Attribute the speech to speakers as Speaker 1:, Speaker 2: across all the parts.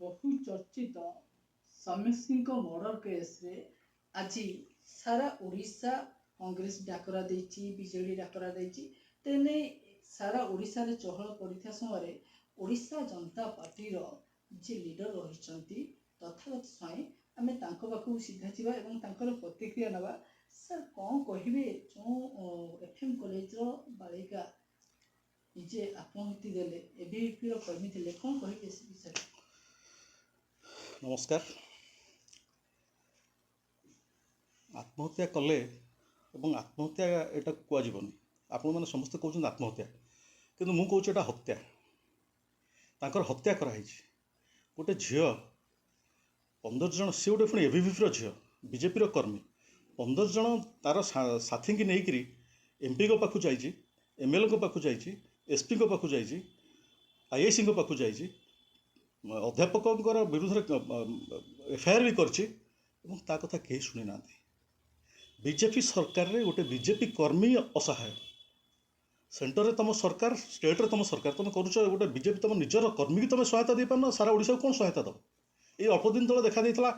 Speaker 1: ବହୁ ଚର୍ଚ୍ଚିତ ସମୀକ୍ଷିଙ୍କ ମର୍ଡର କେସ୍ରେ ଆଜି ସାରା ଓଡ଼ିଶା କଂଗ୍ରେସ ଡାକରା ଦେଇଛି, ବିଜେଡି ଡାକରା ଦେଇଛି। ତେଣେ ସାରା ଓଡ଼ିଶାରେ ଚହଳ ପଡ଼ିଥିବା ସମୟରେ ଓଡ଼ିଶା ଜନତା ପାର୍ଟିର ଯେ ଲିଡର ରହିଛନ୍ତି ତଥାଗତ ସ୍ୱାଇଁ, ଆମେ ତାଙ୍କ ପାଖକୁ ସିଧା ଯିବା ଏବଂ ତାଙ୍କର ପ୍ରତିକ୍ରିୟା ନେବା। ସାର୍ କ'ଣ କହିବେ ଯେଉଁ ଏଫ୍ଏମ୍ କଲେଜର ବାଳିକା ନିଜେ ଆତ୍ମହତ୍ୟା ଦେଲେ, ଏବିଭିପିର କର୍ମୀ ଥିଲେ, କ'ଣ କହିବେ ସେ ବିଷୟରେ?
Speaker 2: ନମସ୍କାର। ଆତ୍ମହତ୍ୟା କଲେ ଏବଂ ଆତ୍ମହତ୍ୟା ଏଟାକୁ କୁହାଯିବନି। ଆପଣମାନେ ସମସ୍ତେ କହୁଛନ୍ତି ଆତ୍ମହତ୍ୟା, କିନ୍ତୁ ମୁଁ କହୁଛି ଏଟା ହତ୍ୟା। ତାଙ୍କର ହତ୍ୟା କରାହେଇଛି। ଗୋଟେ ଝିଅ 15 ଜଣ, ସେ ଗୋଟେ ପୁଣି ଏବିଭିପିର ଝିଅ, ବିଜେପିର କର୍ମୀ, 15 ଜଣ ତାର ସାଥୀଙ୍କି ନେଇକରି ଏମ୍ପିଙ୍କ ପାଖକୁ ଯାଇଛି, ଏମ୍ଏଲ୍ଏଙ୍କ ପାଖକୁ ଯାଇଛି, ଏସ୍ପିଙ୍କ ପାଖକୁ ଯାଇଛି, ଆଇଆଇସିଙ୍କ ପାଖକୁ ଯାଇଛି, ଅଧ୍ୟାପକଙ୍କର ବିରୁଦ୍ଧରେ ଏଫଆଇଆର୍ ବି କରିଛି ଏବଂ ତା କଥା କେହି ଶୁଣି ନାହାନ୍ତି। ବିଜେପି ସରକାରରେ ଗୋଟେ ବିଜେପି କର୍ମୀ ଅସହାୟ। ସେଣ୍ଟରରେ ତୁମ ସରକାର, ଷ୍ଟେଟ୍ରେ ତୁମ ସରକାର, ତୁମେ କରୁଛ ଗୋଟେ ବିଜେପି ତୁମ ନିଜର କର୍ମୀକି ତୁମେ ସହାୟତା ଦେଇପାରୁନ, ସାରା ଓଡ଼ିଶାକୁ କ'ଣ ସହାୟତା ଦେବ? ଏଇ ଅଳ୍ପ ଦିନ ତଳେ ଦେଖା ଦେଇଥିଲା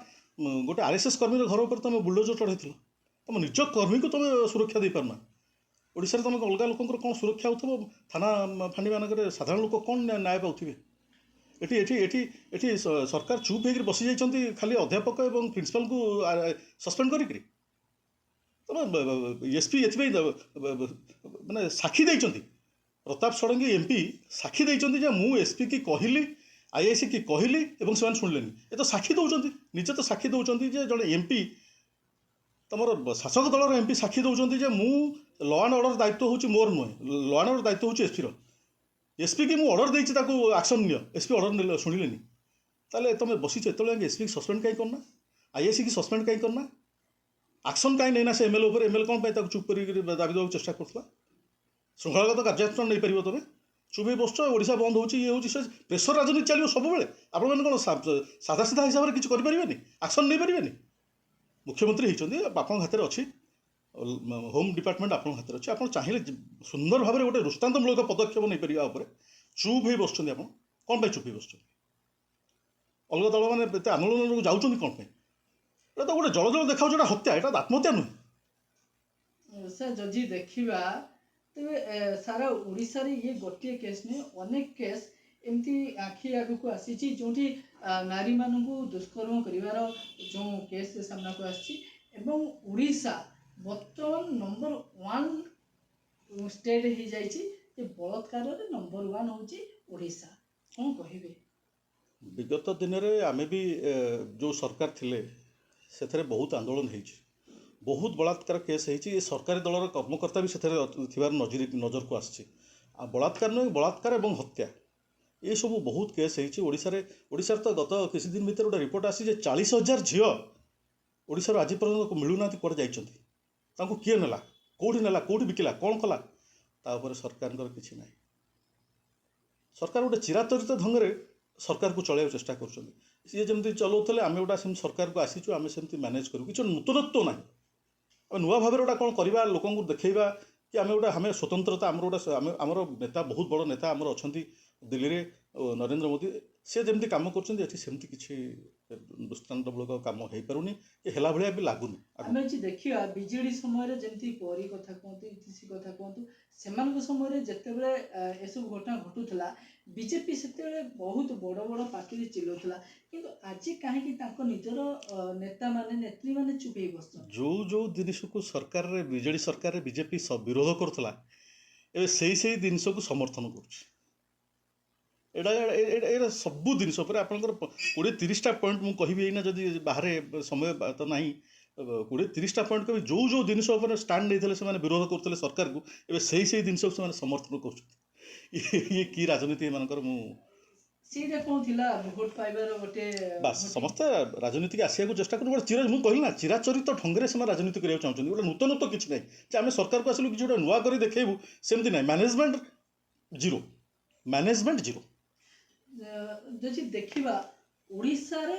Speaker 2: ଗୋଟେ ଆର୍ଏସ୍ଏସ୍ କର୍ମୀର ଘର ଉପରେ ତୁମେ ବୁଲଡୋଜର ଚଢ଼େଇଥିଲ। ତୁମ ନିଜ କର୍ମୀକୁ ତୁମେ ସୁରକ୍ଷା ଦେଇପାରୁନା। ଓଡ଼ିଶାରେ ତୁମେ ଅଲଗା ଲୋକଙ୍କର କ'ଣ ସୁରକ୍ଷା ହେଉଥିବ? ଥାନା ଫାଣ୍ଡିମାନଙ୍କରେ ସାଧାରଣ ଲୋକ କ'ଣ ନ୍ୟାୟ ପାଉଥିବେ? ଏଠି ଏଠି ଏଠି ଏଠି ସରକାର ଚୁପ୍ ହେଇକରି ବସିଯାଇଛନ୍ତି ଖାଲି ଅଧ୍ୟାପକ ଏବଂ ପ୍ରିନ୍ସିପାଲଙ୍କୁ ସସ୍ପେଣ୍ଡ କରିକିରି। ତୁମେ ଏସ୍ପି ଏଥିପାଇଁ ମାନେ ସାକ୍ଷୀ ଦେଇଛନ୍ତି, ପ୍ରତାପ ଷଡ଼ଙ୍ଗୀ ଏମ୍ପି ସାକ୍ଷୀ ଦେଇଛନ୍ତି ଯେ ମୁଁ ଏସ୍ପି କି କହିଲି, ଆଇଆଇସି କି କହିଲି ଏବଂ ସେମାନେ ଶୁଣିଲେନି। ଏ ତ ସାକ୍ଷୀ ଦେଉଛନ୍ତି, ନିଜେ ତ ସାକ୍ଷୀ ଦେଉଛନ୍ତି ଯେ ଜଣେ ଏମ୍ପି, ତୁମର ଶାସକ ଦଳର ଏମ୍ପି ସାକ୍ଷୀ ଦେଉଛନ୍ତି ଯେ ମୁଁ ଲ ଆଣ୍ଡ ଅର୍ଡ଼ର ଦାୟିତ୍ୱ ହେଉଛି ମୋର ନୁହେଁ, ଲ ଆଣ୍ଡ ଅର୍ଡ଼ର ଦାୟିତ୍ୱ ହେଉଛି ଏସ୍ପିର। ଏସ୍ପି କି ମୁଁ ଅର୍ଡ଼ର ଦେଇଛି ତାକୁ ଆକ୍ସନ୍ ନିଅ, ଏସ୍ପି ଅର୍ଡ଼ର ଶୁଣିଲେନି। ତାହେଲେ ତୁମେ ବସିଛ ଏତେବେଳେ ଏସ୍ପି କି ସସ୍ପେଣ୍ଡ କାହିଁ କରୁନା? ଆଇଆଇସି କି ସସ୍ପେଣ୍ଡ କାହିଁ କରୁନା? ଆକ୍ସନ୍ କାହିଁ ନେଇନା ସେ ଏମ୍ଏଲ୍ଏ ଉପରେ? ଏମ୍ଏଲ୍ଏ କ'ଣ ପାଇଁ ତାକୁ ଚୁପ୍ କରିକି ଦାବି ଦେବାକୁ ଚେଷ୍ଟା କରୁଥିଲା? ଶୃଙ୍ଖଳାଗତ କାର୍ଯ୍ୟାନୁଷ୍ଠାନ ନେଇପାରିବ ତୁମେ? ଚୁପ୍ ହେଇ ବସୁଛ, ଓଡ଼ିଶା ବନ୍ଦ ହେଉଛି, ଇଏ ହେଉଛି, ସେ ପ୍ରେସର ରାଜନୀତି ଚାଲିବ ସବୁବେଳେ। ଆପଣମାନେ କ'ଣ ସାଧା ସିଧା ହିସାବରେ କିଛି କରିପାରିବେନି? ଆକ୍ସନ୍ ନେଇପାରିବେନି? ମୁଖ୍ୟମନ୍ତ୍ରୀ ହେଇଛନ୍ତି, ଆପଣଙ୍କ ହାତରେ ଅଛି, ହୋମ୍ ଡିପାର୍ଟମେଣ୍ଟ ଆପଣଙ୍କ ହାତରେ ଅଛି। ଆପଣ ଚାହିଁଲେ ସୁନ୍ଦର ଭାବରେ ଗୋଟେ ଦୃଷ୍ଟାନ୍ତମୂଳକ ପଦକ୍ଷେପ ନେଇପାରିବା ଉପରେ ଚୁପ୍ ହେଇ ବସୁଛନ୍ତି। ଆପଣ କ'ଣ ପାଇଁ ଚୁପ୍ ହେଇ ବସୁଛନ୍ତି? ଅଲଗା ଦଳମାନେ ଏତେ ଆନ୍ଦୋଳନକୁ ଯାଉଛନ୍ତି କ'ଣ ପାଇଁ? ଏଇଟା ତ ଗୋଟେ ଜଳ ଦେଖାଉଛି, ଏଇଟା ହତ୍ୟା, ଏଇଟା ଆତ୍ମହତ୍ୟା ନୁହେଁ।
Speaker 1: ସାର୍ ଯଦି ଦେଖିବା ତେବେ ସାରା ଓଡ଼ିଶାରେ ଇଏ ଗୋଟିଏ କେସ୍ ନୁହେଁ, ଅନେକ କେସ୍ ଏମିତି ଆଖି ଆଗକୁ ଆସିଛି ଯେଉଁଠି ନାରୀମାନଙ୍କୁ ଦୁଷ୍କର୍ମ କରିବାର ଯେଉଁ କେସ୍ ସାମ୍ନାକୁ ଆସିଛି ଏବଂ ଓଡ଼ିଶା ବର୍ତ୍ତମାନ ନମ୍ବର 1 ଷ୍ଟେଟ୍ ହେଇଯାଇଛି ଯେ ବଳାତ୍କାରରେ ନମ୍ବର 1 ହେଉଛି ଓଡ଼ିଶା। କ'ଣ କହିବେ?
Speaker 2: ବିଗତ ଦିନରେ ଆମେ ବି ଯେଉଁ ସରକାର ଥିଲେ ସେଥିରେ ବହୁତ ଆନ୍ଦୋଳନ ହେଇଛି, ବହୁତ ବଳାତ୍କାର କେସ୍ ହେଇଛି। ଏ ସରକାରୀ ଦଳର କର୍ମକର୍ତ୍ତା ବି ସେଥିରେ ଥିବାର ନଜରକୁ ଆସିଛି। ଆଉ ବଳାତ୍କାର ନୁହେଁ, ବଳାତ୍କାର ଏବଂ ହତ୍ୟା ଏସବୁ ବହୁତ କେସ୍ ହେଇଛି ଓଡ଼ିଶାରେ। ଓଡ଼ିଶାରେ ତ ଗତ କିଛି ଦିନ ଭିତରେ ଗୋଟେ ରିପୋର୍ଟ ଆସିଛି ଯେ 40,000 ଝିଅ ଓଡ଼ିଶାରୁ ଆଜି ପର୍ଯ୍ୟନ୍ତ ମିଳୁନାହାନ୍ତି, କୁଆଡ଼େ ଯାଇଛନ୍ତି। ତାଙ୍କୁ କିଏ ନେଲା, କେଉଁଠି ନେଲା, କେଉଁଠି ବିକିଲା, କ'ଣ କଲା? ତା ଉପରେ ସରକାରଙ୍କର କିଛି ନାହିଁ। ସରକାର ଗୋଟେ ଚିରାଚରିତ ଢଙ୍ଗରେ ସରକାରକୁ ଚଳାଇବାକୁ ଚେଷ୍ଟା କରୁଛନ୍ତି। ସିଏ ଯେମିତି ଚଲାଉଥିଲେ ଆମେ ଗୋଟେ ସେମିତି ସରକାରକୁ ଆସିଛୁ, ଆମେ ସେମିତି ମ୍ୟାନେଜ୍ କରିବୁ। କିଛି ନୂତନତ୍ୱ ନାହିଁ। ଆମେ ନୂଆ ଭାବରେ ଗୋଟେ କ'ଣ କରିବା, ଲୋକଙ୍କୁ ଦେଖେଇବା କି ଆମେ ସ୍ୱତନ୍ତ୍ରତା, ଆମର ନେତା, ବହୁତ ବଡ଼ ନେତା ଆମର ଅଛନ୍ତି ଦିଲ୍ଲୀରେ, ନରେନ୍ଦ୍ର ମୋଦି, ସେ ଯେମିତି କାମ କରୁଛନ୍ତି ଏଠି ସେମିତି କିଛି ଦୃଷ୍ଟାନ୍ତମୂଳକ କାମ ହେଇପାରୁନି କି ହେଲା ଭଳିଆ ବି ଲାଗୁନି।
Speaker 1: ଆମେ ଯଦି ଦେଖିବା ବିଜେଡି ସମୟରେ ଯେମିତି ପରୀ କଥା କୁହନ୍ତୁ, ଇତିଶ୍ରୀ କଥା କୁହନ୍ତୁ, ସେମାନଙ୍କ ସମୟରେ ଯେତେବେଳେ ଏସବୁ ଘଟଣା ଘଟୁଥିଲା ବିଜେପି ସେତେବେଳେ ବହୁତ ବଡ଼ ବଡ଼ ପାର୍ଟିରେ ଚିଲଉଥିଲା, କିନ୍ତୁ ଆଜି କାହିଁକି ତାଙ୍କ ନିଜର ନେତାମାନେ ନେତ୍ରୀମାନେ ଚୁପ୍ ହେଇ ବସୁଛନ୍ତି?
Speaker 2: ଯେଉଁ ଜିନିଷକୁ ସରକାରରେ, ବିଜେଡ଼ି ସରକାରରେ ବିଜେପି ବିରୋଧ କରୁଥିଲା, ଏବେ ସେଇ ଜିନିଷକୁ ସମର୍ଥନ କରୁଛି। ଏଇଟା ସବୁ ଜିନିଷ ଉପରେ ଆପଣଙ୍କର 20-30ଟା ପଏଣ୍ଟ ମୁଁ କହିବି ଏଇନା, ଯଦି ବାହାରେ ସମୟ ତ ନାହିଁ। 20-30ଟା ପଏଣ୍ଟ କହିବି ଯେଉଁ ଜିନିଷ ଉପରେ ଷ୍ଟାଣ୍ଡ ନେଇଥିଲେ, ସେମାନେ ବିରୋଧ କରୁଥିଲେ ସରକାରକୁ, ଏବେ ସେଇ ଜିନିଷକୁ ସେମାନେ ସମର୍ଥନ କରୁଛନ୍ତି। ଇଏ କି ରାଜନୀତି ଏମାନଙ୍କର?
Speaker 1: ସେଇଟା କ'ଣ ଥିଲା, ଭୋଟ ପାଇବାର ଗୋଟେ
Speaker 2: ବାସ୍ ସମସ୍ତେ ରାଜନୀତିକି ଆସିବାକୁ ଚେଷ୍ଟା କରୁଛନ୍ତି। ମୁଁ କହିଲି ନା, ଚିରାଚରିତ ଢଙ୍ଗରେ ସେମାନେ ରାଜନୀତି କରିବାକୁ ଚାହୁଁଛନ୍ତି। ଗୋଟେ ନୂତନତ୍ୱ କିଛି ନାହିଁ ଯେ ଆମେ ସରକାରକୁ ଆସିଲୁ କିଛି ଗୋଟେ ନୂଆ କରି ଦେଖେଇବୁ, ସେମିତି ନାହିଁ। Management zero.
Speaker 1: ଯଦି ଦେଖିବା ଓଡ଼ିଶାରେ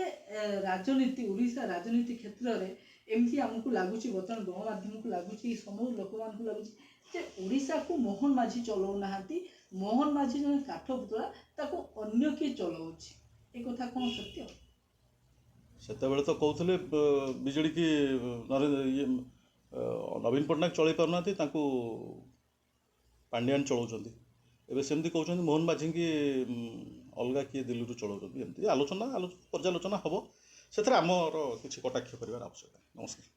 Speaker 1: ଓଡ଼ିଶା ରାଜନୀତି କ୍ଷେତ୍ରରେ ଏମିତି ଆମକୁ ଲାଗୁଛି, ବର୍ତ୍ତମାନ ଗଣମାଧ୍ୟମକୁ ଲାଗୁଛି, ସମସ୍ତ ଲୋକମାନଙ୍କୁ ଲାଗୁଛି ଯେ ଓଡ଼ିଶାକୁ ମୋହନ ମାଝୀ ଚଲାଉନାହାନ୍ତି। ମୋହନ ମାଝୀ ଜଣେ କାଠ ପୁତଳା, ତାକୁ ଅନ୍ୟ କିଏ ଚଲାଉଛି। ଏ କଥା କ'ଣ ସତ୍ୟ?
Speaker 2: ସେତେବେଳେ ତ କହୁଥିଲେ ବିଜେଡି କି ନବୀନ ପଟ୍ଟନାୟକ ଚଳେଇ ପାରୁନାହାନ୍ତି, ତାଙ୍କୁ ପାଣ୍ଡିଆନ ଚଳାଉଛନ୍ତି। ଏବେ ସେମିତି କହୁଛନ୍ତି ମୋହନ ମାଝୀଙ୍କି ଅଲଗା କିଏ ଦିଲ୍ଲୀରୁ ଚଳାଉଛନ୍ତି। ଏମିତି ପର୍ଯ୍ୟାଲୋଚନା ହେବ, ସେଥିରେ ଆମର କିଛି କଟାକ୍ଷ କରିବାର ଆବଶ୍ୟକତା ନାହିଁ। ନମସ୍କାର।